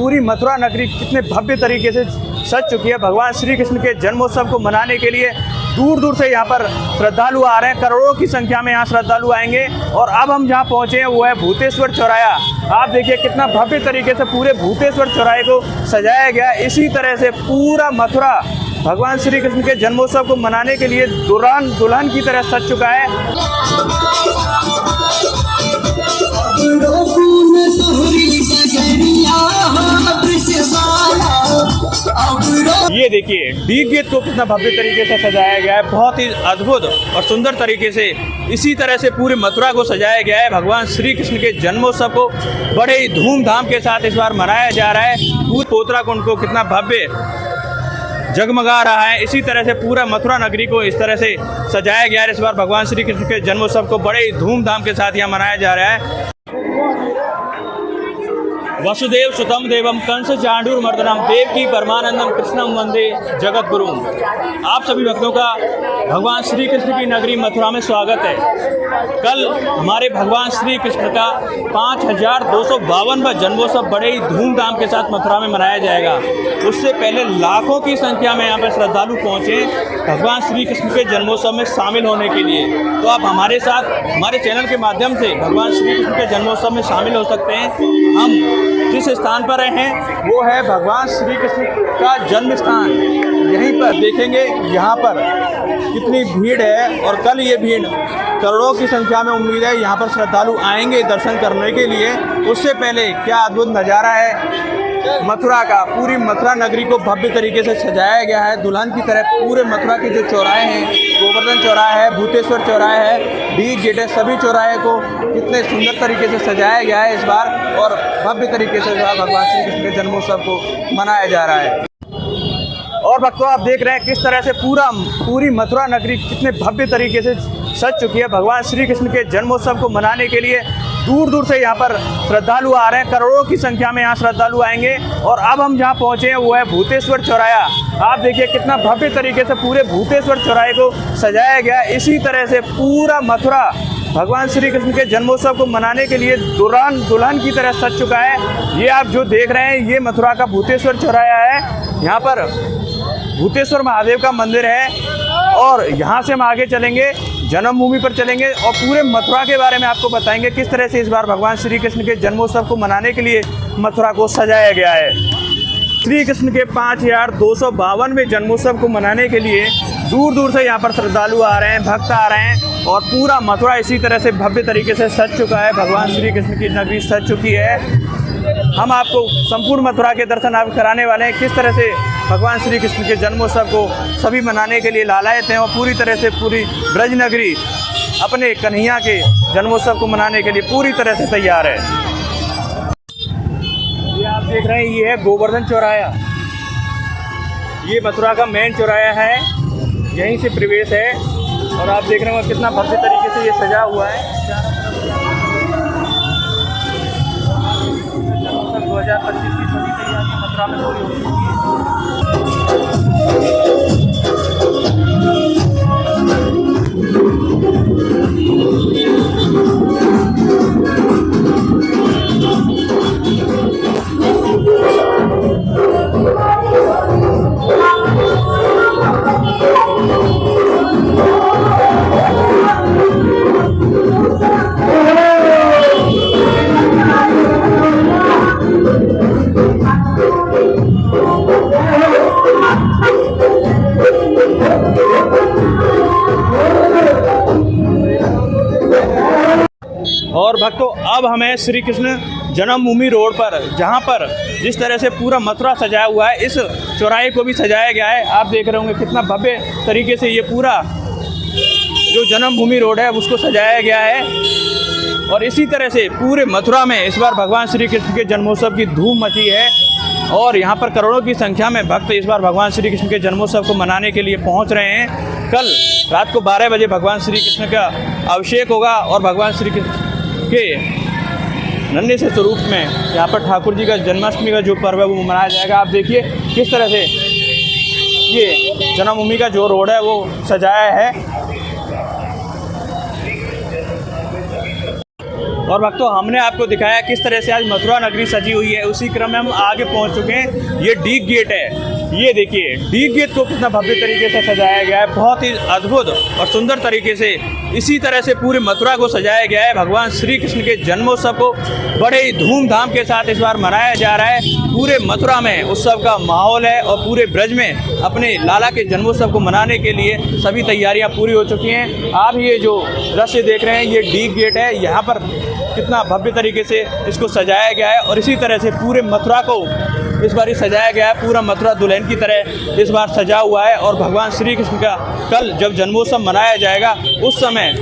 पूरी मथुरा नगरी कितने भव्य तरीके से सज चुकी है। भगवान श्री कृष्ण के जन्मोत्सव को मनाने के लिए दूर दूर से यहाँ पर श्रद्धालु आ रहे हैं। करोड़ों की संख्या में यहाँ श्रद्धालु आएंगे। और अब हम जहाँ पहुँचे हैं वो है भूतेश्वर चौराया। आप देखिए कितना भव्य तरीके से पूरे भूतेश्वर चौराहे को सजाया गया। इसी तरह से पूरा मथुरा भगवान श्री कृष्ण के जन्मोत्सव को मनाने के लिए दुल्हन की तरह सज चुका है। ये देखिए डी गेट को कितना भव्य तरीके से सजाया गया है। बहुत ही अद्भुत और सुंदर तरीके से इसी तरह से पूरे मथुरा को सजाया गया है। भगवान श्री कृष्ण के जन्मोत्सव को बड़े ही धूमधाम के साथ इस बार मनाया जा रहा है। पूरे पोतरा कुंड को कितना भव्य जगमगा रहा है। इसी तरह से पूरा मथुरा नगरी को इस तरह से सजाया गया है। इस बार भगवान श्री कृष्ण के जन्मोत्सव को बड़े ही धूमधाम के साथ यहाँ मनाया जा रहा है। वसुदेव सुतम देवम कंस चांडूरमर्दनम देवकी परमानंदम कृष्णम वंदे जगत गुरु। आप सभी भक्तों का भगवान श्री कृष्ण की नगरी मथुरा में स्वागत है। कल हमारे भगवान श्री कृष्ण का 5252वां जन्मोत्सव बड़े ही धूमधाम के साथ मथुरा में मनाया जाएगा। उससे पहले लाखों की संख्या में यहाँ पर श्रद्धालु पहुँचे भगवान श्री कृष्ण के जन्मोत्सव में शामिल होने के लिए। तो आप हमारे साथ हमारे चैनल के माध्यम से भगवान श्री कृष्ण के जन्मोत्सव में शामिल हो सकते हैं। हम जिस स्थान पर हैं वो है भगवान श्री कृष्ण का जन्म स्थान। यहीं पर देखेंगे यहाँ पर कितनी भीड़ है। और कल ये भीड़ करोड़ों की संख्या में उम्मीद है यहाँ पर श्रद्धालु आएंगे दर्शन करने के लिए। उससे पहले क्या अद्भुत नज़ारा है मथुरा का। पूरी मथुरा नगरी को भव्य तरीके से सजाया गया है दुल्हन की तरह। पूरे मथुरा के जो चौराहे हैं, गोवर्धन चौराहा है, भूतेश्वर चौराहा है, डी गेट है, सभी चौराहे को कितने सुंदर तरीके से सजाया गया है इस बार। और भव्य तरीके से भगवान श्री कृष्ण के जन्मोत्सव को मनाया जा रहा है। और भक्तों आप देख रहे हैं किस तरह से पूरी मथुरा नगरी कितने भव्य तरीके से सज चुकी है। भगवान श्री कृष्ण के जन्मोत्सव को मनाने के लिए दूर दूर से यहाँ पर श्रद्धालु आ रहे हैं। करोड़ों की संख्या में यहाँ श्रद्धालु आएंगे। और अब हम जहाँ पहुँचे हैं वो है भूतेश्वर चौराया। आप देखिए कितना भव्य तरीके से पूरे भूतेश्वर चौराहे को सजाया गया। इसी तरह से पूरा मथुरा भगवान श्री कृष्ण के जन्मोत्सव को मनाने के लिए दुल्हन की तरह सज चुका है। ये आप जो देख रहे हैं ये मथुरा का भूतेश्वर चौराया है। यहाँ पर भूतेश्वर महादेव का मंदिर है। और यहाँ से हम आगे चलेंगे, जन्मभूमि पर चलेंगे और पूरे मथुरा के बारे में आपको बताएंगे किस तरह से इस बार भगवान श्री कृष्ण के जन्मोत्सव को मनाने के लिए मथुरा को सजाया गया है। श्री कृष्ण के 5252वें जन्मोत्सव को मनाने के लिए दूर दूर से यहाँ पर श्रद्धालु आ रहे हैं, भक्त आ रहे हैं। और पूरा मथुरा इसी तरह से भव्य तरीके से सज चुका है। भगवान श्री कृष्ण की नगरी सज चुकी है। हम आपको संपूर्ण मथुरा के दर्शन आप कराने वाले हैं। किस तरह से भगवान श्री कृष्ण के जन्मोत्सव को सभी मनाने के लिए लालायत हैं। और पूरी तरह से पूरी ब्रज नगरी अपने कन्हैया के जन्मोत्सव को मनाने के लिए पूरी तरह से तैयार है। ये आप देख रहे हैं ये है गोवर्धन चौराया। ये मथुरा का मेन चौराया है, यहीं से प्रवेश है। और आप देख रहे हो कितना भव्य तरीके से ये सजा हुआ है। 2025 की सभी तैयारियां मथुरा में पूरी हो चुकी है। और भक्तों अब हमें श्री कृष्ण जन्मभूमि रोड पर, जहाँ पर जिस तरह से पूरा मथुरा सजाया हुआ है, इस चौराहे को भी सजाया गया है। आप देख रहे होंगे कितना भव्य तरीके से ये पूरा जो जन्मभूमि रोड है उसको सजाया गया है। और इसी तरह से पूरे मथुरा में इस बार भगवान श्री कृष्ण के जन्मोत्सव की धूम मची है। और यहाँ पर करोड़ों की संख्या में भक्त इस बार भगवान श्री कृष्ण के जन्मोत्सव को मनाने के लिए पहुँच रहे हैं। कल रात को 12 बजे भगवान श्री कृष्ण का अभिषेक होगा और भगवान श्री कृष्ण के नन्हे से स्वरूप में यहाँ पर ठाकुर जी का जन्माष्टमी का जो पर्व है वो मनाया जाएगा। आप देखिए किस तरह से ये जन्मभूमि का जो रोड है वो सजाया है। और भक्तों, हमने आपको दिखाया किस तरह से आज मथुरा नगरी सजी हुई है। उसी क्रम में हम आगे पहुंच चुके हैं। ये डीक गेट है, ये देखिए डीक गेट को कितना भव्य तरीके से सजाया गया है, बहुत ही अद्भुत और सुंदर तरीके से। इसी तरह से पूरे मथुरा को सजाया गया है। भगवान श्री कृष्ण के जन्मोत्सव को बड़े ही धूमधाम के साथ इस बार मनाया जा रहा है। पूरे मथुरा में उत्सव का माहौल है और पूरे ब्रज में अपने लाला के जन्मोत्सव को मनाने के लिए सभी तैयारियां पूरी हो चुकी हैं। आप ये जो दृश्य देख रहे हैं, ये डीक गेट है। यहाँ पर कितना भव्य तरीके से इसको सजाया गया है और इसी तरह से पूरे मथुरा को इस बार सजाया गया है। पूरा मथुरा दुल्हन की तरह इस बार सजा हुआ है और भगवान श्री कृष्ण का कल जब जन्मोत्सव मनाया जाएगा उस समय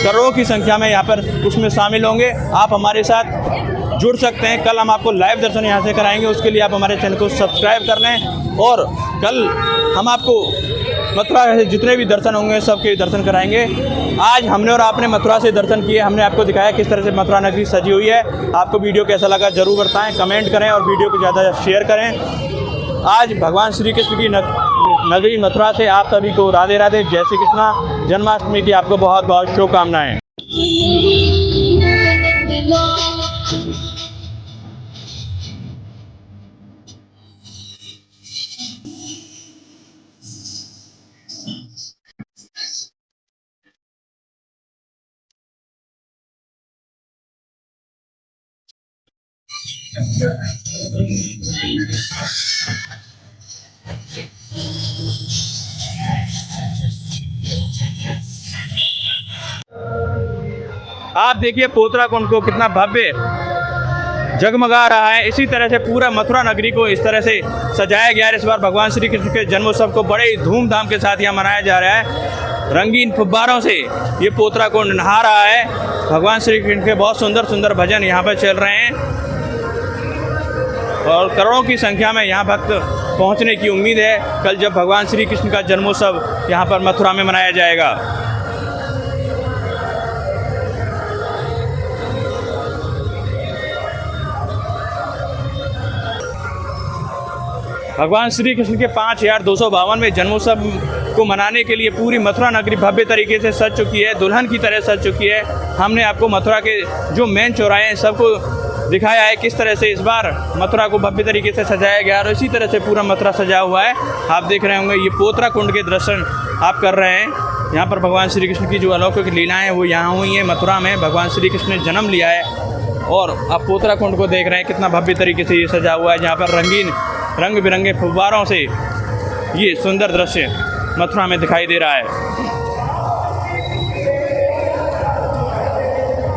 करोड़ों की संख्या में यहाँ पर उसमें शामिल होंगे। आप हमारे साथ जुड़ सकते हैं। कल हम आपको लाइव दर्शन यहाँ से कराएंगे। उसके लिए आप हमारे चैनल को सब्सक्राइब कर लें और कल हम आपको मथुरा से जितने भी दर्शन होंगे सबके दर्शन कराएंगे। आज हमने और आपने मथुरा से दर्शन किए, हमने आपको दिखाया किस तरह से मथुरा नगरी सजी हुई है। आपको वीडियो कैसा लगा ज़रूर बताएं, कमेंट करें और वीडियो को ज़्यादा शेयर करें। आज भगवान श्री कृष्ण की नगरी मथुरा से आप सभी को राधे राधे, जय श्री कृष्णा। जन्माष्टमी की आपको बहुत बहुत शुभकामनाएं। आप देखिए पोतरा कुंड को कितना भव्य जगमगा रहा है। इसी तरह से पूरा मथुरा नगरी को इस तरह से सजाया गया है। इस बार भगवान श्री कृष्ण के जन्मोत्सव को बड़े ही धूमधाम के साथ यहाँ मनाया जा रहा है। रंगीन फुब्बारों से ये पोतरा कुंड नहा रहा है। भगवान श्री कृष्ण के बहुत सुंदर सुंदर भजन यहाँ पर चल रहे हैं और करोड़ों की संख्या में यहाँ भक्त पहुँचने की उम्मीद है कल जब भगवान श्री कृष्ण का जन्मोत्सव यहाँ पर मथुरा में मनाया जाएगा। भगवान श्री कृष्ण के 5252वें जन्मोत्सव को मनाने के लिए पूरी मथुरा नगरी भव्य तरीके से सज चुकी है, दुल्हन की तरह सज चुकी है। हमने आपको मथुरा के जो मेन चौराहे हैं सबको दिखाया है किस तरह से इस बार मथुरा को भव्य तरीके से सजाया गया और इसी तरह से पूरा मथुरा सजा हुआ है। आप देख रहे होंगे ये पोतरा कुंड के दर्शन आप कर रहे हैं। यहाँ पर भगवान श्री कृष्ण की जो अलौकिक लीलाएँ वो यहाँ हुई हैं मथुरा में। भगवान श्री कृष्ण ने जन्म लिया है और आप पोतरा कुंड को देख रहे हैं कितना भव्य तरीके से ये सजा हुआ है। जहाँ पर रंगीन रंग बिरंगे फुब्बारों से ये सुंदर दृश्य मथुरा में दिखाई दे रहा है।